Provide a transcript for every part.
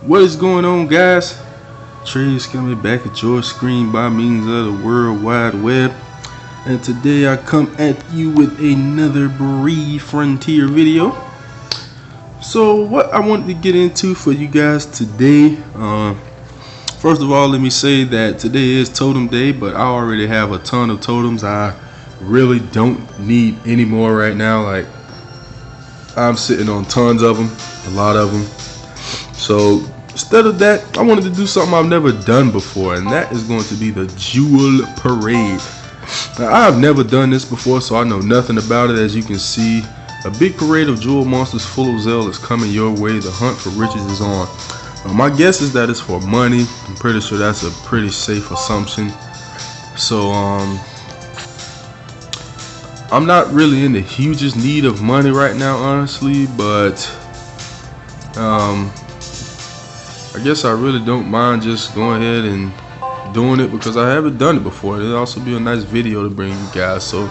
What is going on, guys? Trey is coming back at your screen by means of the World Wide Web, and today I come at you with another Brave Frontier video. So what I wanted to get into for you guys today, first of all, let me say that today is Totem Day, but I already have a ton of totems. I really don't need any more right now. Like, I'm sitting on tons of them, a lot of them. So instead of that, I wanted to do something I've never done before, and that is going to be the Jewel Parade. Now, I've never done this before, so I know nothing about it. As you can see, a big parade of jewel monsters full of zeal is coming your way. The hunt for riches is on. My guess is that it's for money. I'm pretty sure that's a pretty safe assumption. So I'm not really in the hugest need of money right now, honestly, but I guess I really don't mind just going ahead and doing it because I haven't done it before. It'll also be a nice video to bring you guys. So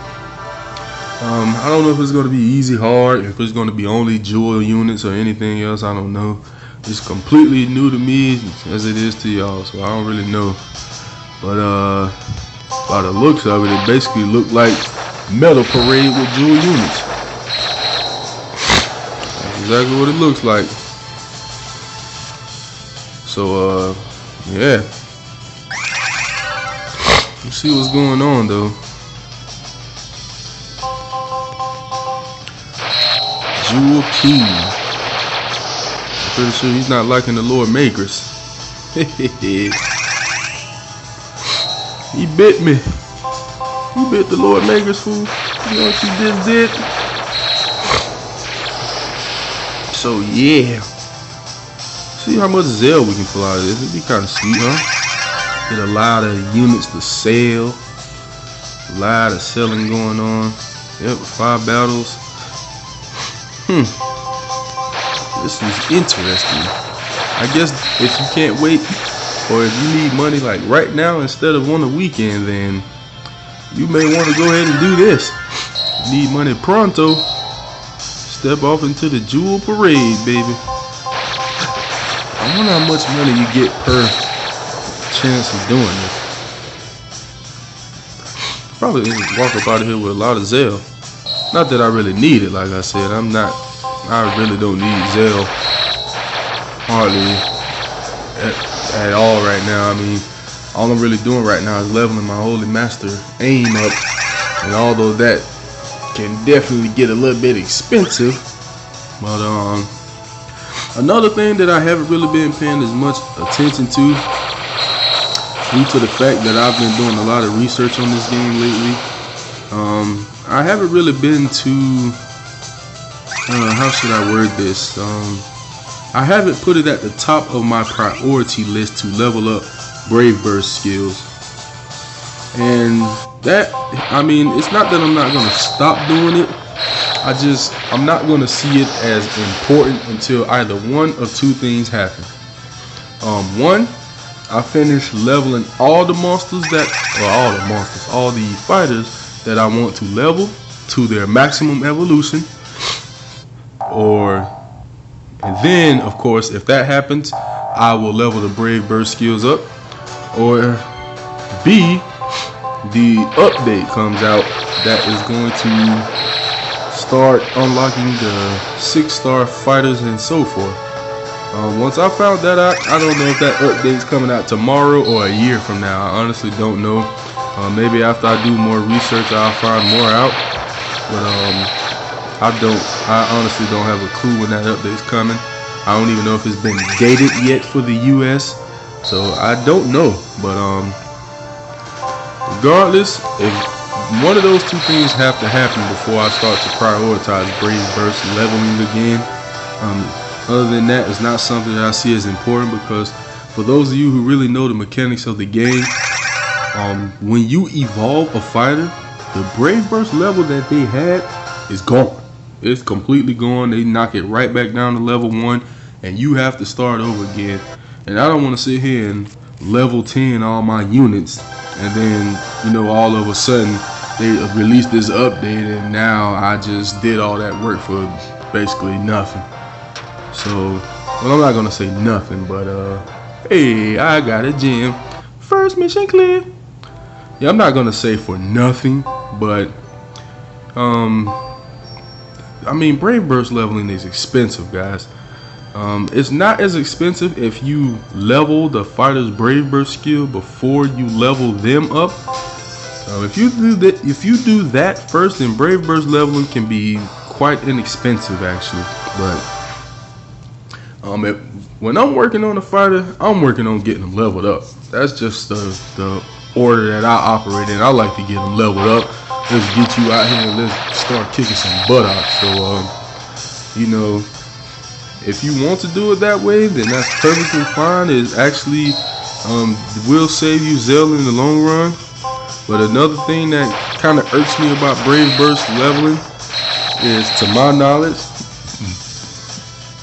I don't know if it's going to be easy, hard, if it's going to be only jewel units or anything else. I don't know. It's completely new to me as it is to y'all, so I don't really know. But by the looks of it, it basically looked like Metal Parade with jewel units. That's exactly what it looks like. So yeah, let's see what's going on though. Jewel King. I'm pretty sure he's not liking the Lord Makers. He bit me. You bit the Lord Makers, fool. You know what you just did? So yeah. See how much zeal we can pull out of this. It'd be kind of sweet, huh? Get a lot of units to sell. A lot of selling going on. Yep, 5 battles. This is interesting. I guess if you can't wait, or if you need money like right now instead of on the weekend, then you may want to go ahead and do this. You need money pronto. Step off into the Jewel Parade, baby. I wonder how much money you get per chance of doing this. Probably just walk up out of here with a lot of zeal. Not that I really need it, like I said. I really don't need zeal hardly at all right now. I mean, all I'm really doing right now is leveling my Holy Master aim up. And although that can definitely get a little bit expensive, but another thing that I haven't really been paying as much attention to, due to the fact that I've been doing a lot of research on this game lately, I haven't really been too, how should I word this? I haven't put it at the top of my priority list to level up Brave Burst skills. And that, I mean, it's not that I'm not going to stop doing it. I'm not going to see it as important until either one of two things happen. One, I finish leveling all the monsters all the fighters that I want to level to their maximum evolution. And then, of course, if that happens, I will level the Brave Burst skills up. Or B, the update comes out that is going to start unlocking the 6-star fighters and so forth. Once I found that out, I don't know if that update's coming out tomorrow or a year from now. I honestly don't know. Maybe after I do more research, I'll find more out. But I honestly don't have a clue when that update's coming. I don't even know if it's been dated yet for the US. So I don't know. But regardless, if one of those two things have to happen before I start to prioritize Brave Burst leveling again. Other than that, it's not something that I see as important, because for those of you who really know the mechanics of the game, when you evolve a fighter, the Brave Burst level that they had is gone. It's completely gone. They knock it right back down to level 1, and you have to start over again. And I don't want to sit here and level 10 all my units, and then, you know, all of a sudden they released this update, and now I just did all that work for basically nothing. So Well, I'm not gonna say nothing, but hey, I got a gem. First mission clear. Yeah, I'm not gonna say for nothing, but I mean, Brave Burst leveling is expensive, guys. It's not as expensive if you level the fighter's Brave Burst skill before you level them up. If you do that first, then Brave Burst leveling can be quite inexpensive, actually. But when I'm working on a fighter, I'm working on getting them leveled up. That's just the order that I operate in. I like to get them leveled up. Let's get you out here and let's start kicking some butt out. So, you know, if you want to do it that way, then that's perfectly fine. It actually will save you Zell in the long run. But another thing that kind of irks me about Brave Burst leveling is, to my knowledge,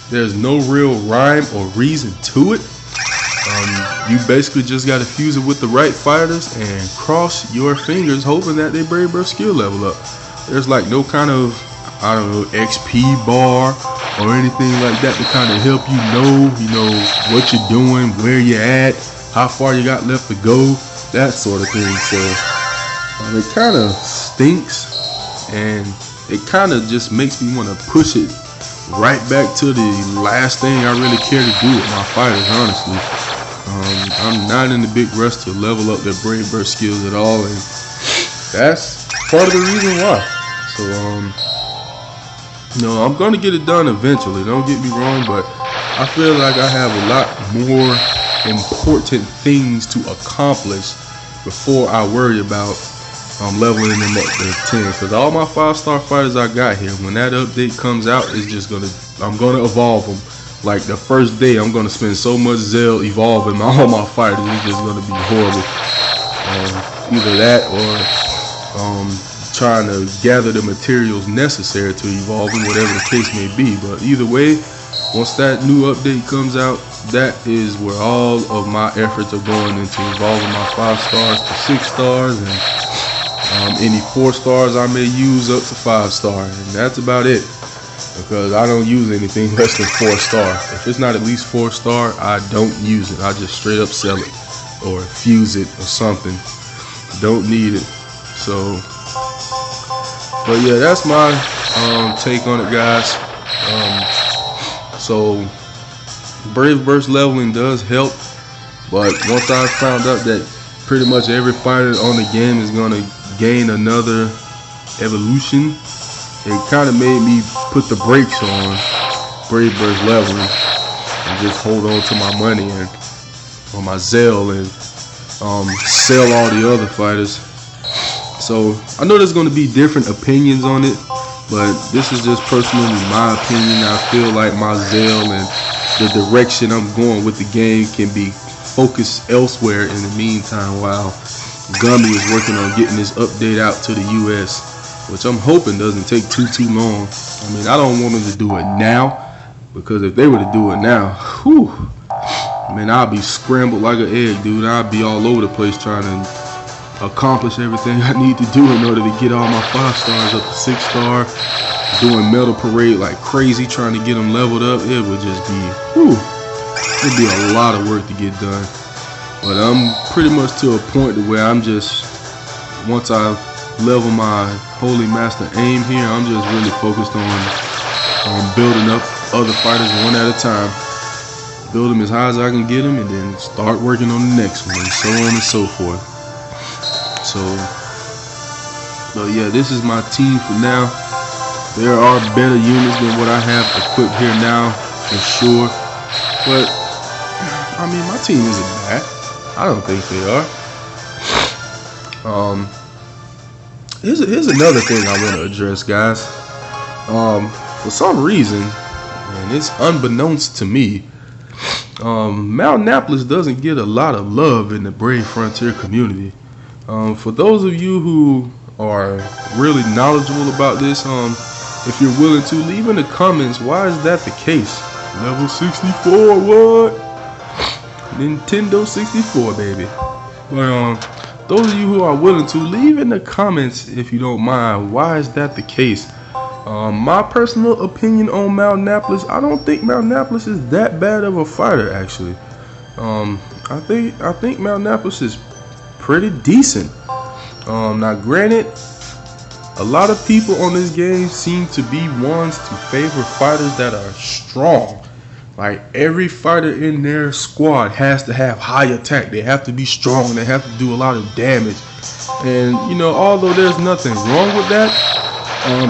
there's no real rhyme or reason to it. You basically just got to fuse it with the right fighters and cross your fingers hoping that they Brave Burst skill level up. There's like no kind of, I don't know, XP bar or anything like that to kind of help you know what you're doing, where you're at, how far you got left to go, that sort of thing. So it kind of stinks, and it kind of just makes me want to push it right back to the last thing I really care to do with my fighters, honestly. I'm not in the big rush to level up their Brave Burst skills at all, and that's part of the reason why. So, no, I'm gonna get it done eventually, don't get me wrong, but I feel like I have a lot more important things to accomplish before I worry about leveling them up to 10. Because all my 5-star fighters I got here, when that update comes out, I'm gonna evolve them. Like the first day, I'm gonna spend so much Zell evolving all my fighters. It's just gonna be horrible. Either that or trying to gather the materials necessary to evolve them, whatever the case may be. But either way, once that new update comes out, that is where all of my efforts are going into evolving my 5 stars to 6 stars, and any 4 stars I may use up to 5 star, and that's about it. Because I don't use anything less than 4 star. If it's not at least 4 star, I don't use it. I just straight up sell it or fuse it or something. Don't need it. So, but yeah, that's my take on it, guys. So Brave Burst leveling does help, but once I found out that pretty much every fighter on the game is gonna gain another evolution, it kind of made me put the brakes on Brave Burst leveling and just hold on to my money and on my Zell and sell all the other fighters. So I know there's going to be different opinions on it, but this is just personally my opinion. I feel like my Zell and the direction I'm going with the game can be focused elsewhere in the meantime, while Gummy is working on getting this update out to the US, which I'm hoping doesn't take too long. I mean, I don't want them to do it now, because if they were to do it now, whew, man, I'll be scrambled like an egg, dude. I'll be all over the place trying to accomplish everything I need to do in order to get all my 5 stars up to 6 star, doing Medal Parade like crazy, trying to get them leveled up. It would just be, whew, it'd be a lot of work to get done. But I'm pretty much to a point to where I'm just, once I level my Holy Master aim here, I'm just really focused on building up other fighters one at a time. Build them as high as I can get them, and then start working on the next one, and so on and so forth. So yeah, this is my team for now. There are better units than what I have equipped here now, for sure. But I mean, my team isn't bad. I don't think they are. Here's another thing I want to address, guys. For some reason, and it's unbeknownst to me, Mount Annapolis doesn't get a lot of love in the Brave Frontier community. For those of you who are really knowledgeable about this, if you're willing to, leave in the comments, why is that the case? Level 64, what? Nintendo 64, baby. But those of you who are willing to, leave in the comments, if you don't mind, why is that the case? My personal opinion on Mount Annapolis, I don't think Mount Annapolis is that bad of a fighter, actually. I think Mount Annapolis is pretty decent. Now granted, a lot of people on this game seem to be ones to favor fighters that are strong. Like every fighter in their squad has to have high attack. They have to be strong. They have to do a lot of damage. And you know, although there's nothing wrong with that,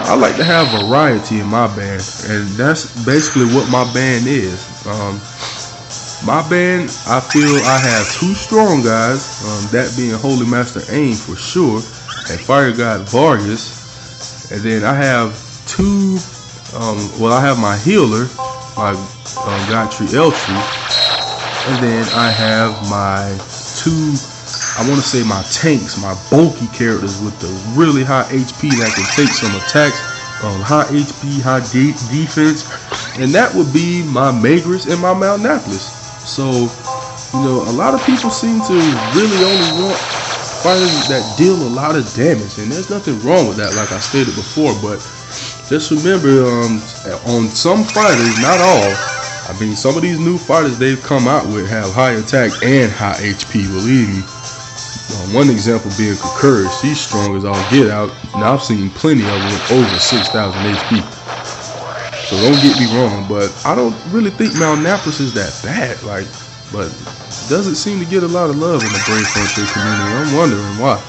I like to have variety in my band, and that's basically what my band is. My band, I feel I have two strong guys, that being Holy Master Aim for sure, and Fire God Vargas. And then I have two, I have my healer, my Godtree Eltree, and then I have my two, I want to say my tanks, my bulky characters with the really high HP that can take some attacks, high HP, high defense, and that would be my Magress and my Mount Annapolis. So, you know, a lot of people seem to really only want fighters that deal a lot of damage, and there's nothing wrong with that, like I stated before. But just remember, on some fighters, not all, I mean, some of these new fighters they've come out with have high attack and high HP, believe me. One example being Kokiri, she's strong as all get out, and I've seen plenty of them with over 6,000 HP. So don't get me wrong, but I don't really think Mount Annapolis is that bad. But it doesn't seem to get a lot of love in the Brave Frontier community. I'm wondering why.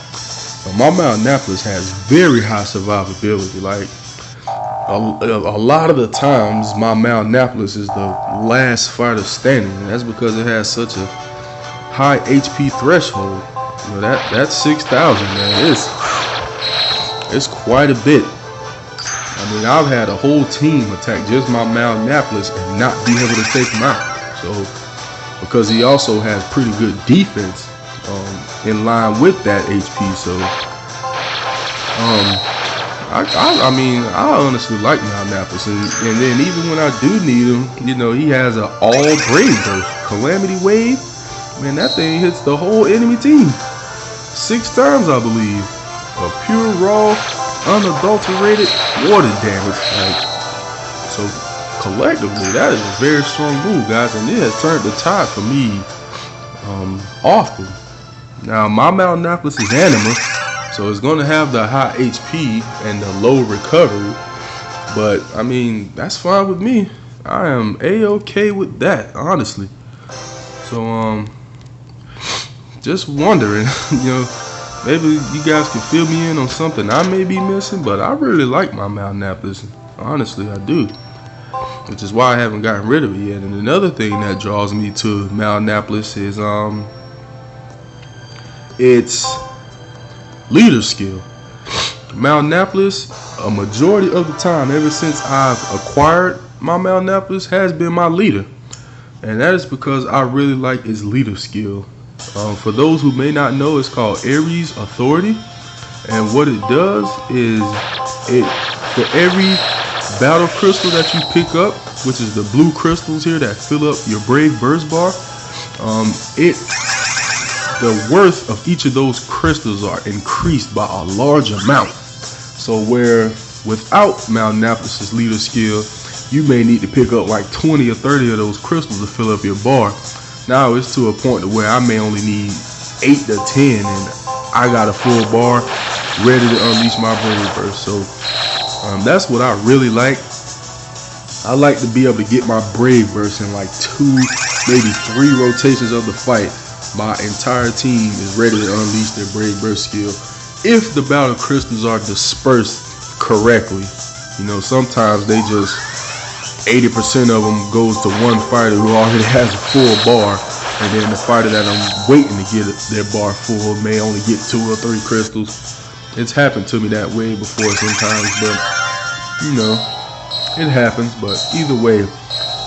But my Mount Annapolis has very high survivability. Like a lot of the times, my Mount Annapolis is the last fighter standing, and that's because it has such a high HP threshold. You know, that 6,000, man, it's quite a bit. I mean, I've had a whole team attack just my Mount Annapolis and not be able to take him out. So, because he also has pretty good defense in line with that HP. So, I mean, I honestly like Mount Annapolis, and then even when I do need him, you know, he has an all brave burst, Calamity Wave. Man, that thing hits the whole enemy team 6 times, I believe. A pure, raw, unadulterated water damage. So collectively, that is a very strong move, guys, and it has turned the tide for me often. Now, my Mount Annapolis is Anima, so it's going to have the high HP and the low recovery. But I mean, that's fine with me. I am a-okay with that, honestly. So just wondering, you know, maybe you guys can fill me in on something I may be missing, but I really like my Mount Annapolis. Honestly, I do. Which is why I haven't gotten rid of it yet. And another thing that draws me to Mount Annapolis is its leader skill. Mount Annapolis, a majority of the time, ever since I've acquired my Mount Annapolis, has been my leader. And that is because I really like its leader skill. For those who may not know, it's called Ares Authority, and what it does is for every battle crystal that you pick up, which is the blue crystals here that fill up your Brave Burst bar, the worth of each of those crystals are increased by a large amount. So where without Mount Annapolis' leader skill, you may need to pick up like 20 or 30 of those crystals to fill up your bar. Now it's to a point where I may only need 8 to 10, and I got a full bar ready to unleash my Brave Burst. So that's what I really like. I like to be able to get my Brave Burst in like 2, maybe 3 rotations of the fight. My entire team is ready to unleash their Brave Burst skill if the battle crystals are dispersed correctly. You know, sometimes they just 80% of them goes to one fighter who already has a full bar, and then the fighter that I'm waiting to get their bar full may only get 2 or 3 crystals. It's happened to me that way before sometimes, but you know, it happens. But either way,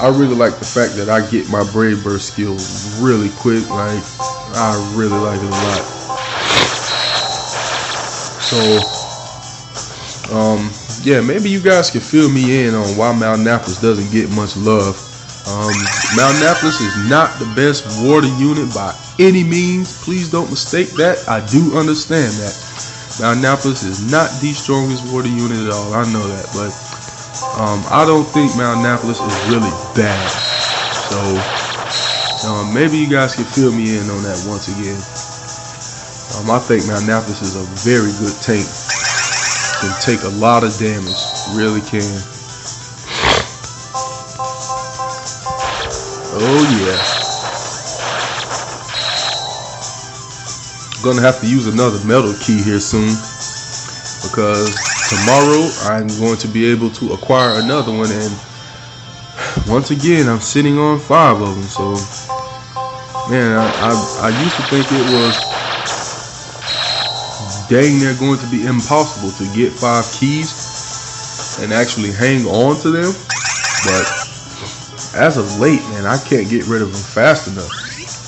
I really like the fact that I get my Brave Burst skill really quick. Like, I really like it a lot. So yeah, maybe you guys can fill me in on why Mount Annapolis doesn't get much love. Mount Annapolis is not the best water unit by any means. Please don't mistake that. I do understand that. Mount Annapolis is not the strongest water unit at all. I know that, but I don't think Mount Annapolis is really bad. So maybe you guys can fill me in on that once again. I think Mount Annapolis is a very good tank. Can take a lot of damage, really can. Oh yeah. Gonna have to use another metal key here soon, because tomorrow I'm going to be able to acquire another one, and once again I'm sitting on 5 of them. So man, I used to think it was dang near going to be impossible to get 5 keys and actually hang on to them, but as of late, man, I can't get rid of them fast enough.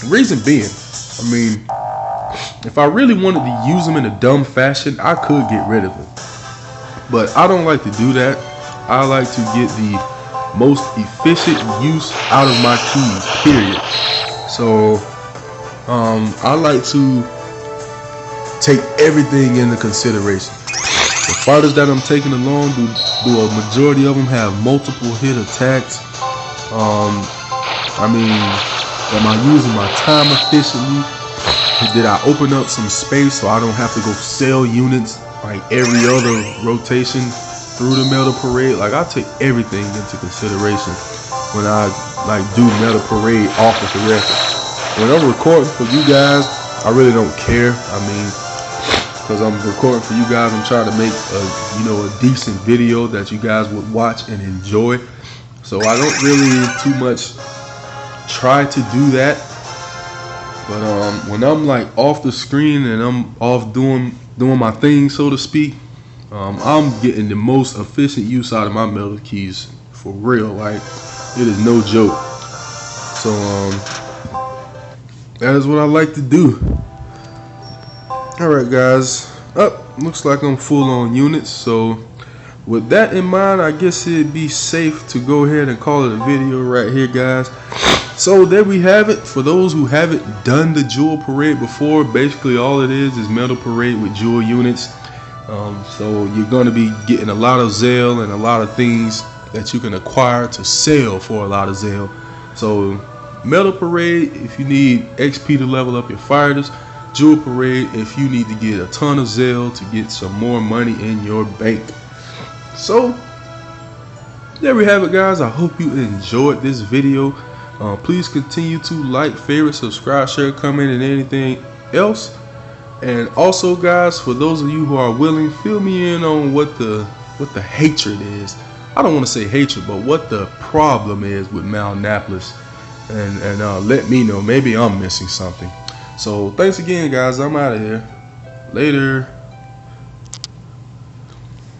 The reason being, I mean, if I really wanted to use them in a dumb fashion, I could get rid of them, but I don't like to do that. I like to get the most efficient use out of my keys, period. So I like to take everything into consideration. The fighters that I'm taking along, do a majority of them have multiple hit attacks? I mean, am I using my time efficiently? Did I open up some space so I don't have to go sell units like every other rotation through the Metal Parade? Like, I take everything into consideration when I like do Metal Parade off of the record. When I'm recording for you guys, I really don't care. I mean, because I'm recording for you guys, I'm trying to make a decent video that you guys would watch and enjoy. So I don't really too much try to do that. But when I'm like off the screen and I'm off doing my thing, so to speak, I'm getting the most efficient use out of my metal keys, for real. Like, it is no joke. So that is what I like to do. Alright guys, looks like I'm full on units, so with that in mind, I guess it'd be safe to go ahead and call it a video right here, guys. So there we have it. For those who haven't done the Jewel Parade before, basically all it is Metal Parade with Jewel units. So you're going to be getting a lot of Zell and a lot of things that you can acquire to sell for a lot of Zell. So Metal Parade, if you need XP to level up your fighters. Jewel Parade, if you need to get a ton of Zell to get some more money in your bank. So there we have it, guys. I hope you enjoyed this video. Please continue to like, favorite, subscribe, share, comment, and anything else. And also, guys, for those of you who are willing, fill me in on what the hatred is. I don't want to say hatred, but what the problem is with Mount Annapolis, and let me know. Maybe I'm missing something. So thanks again, guys. I'm out of here. Later.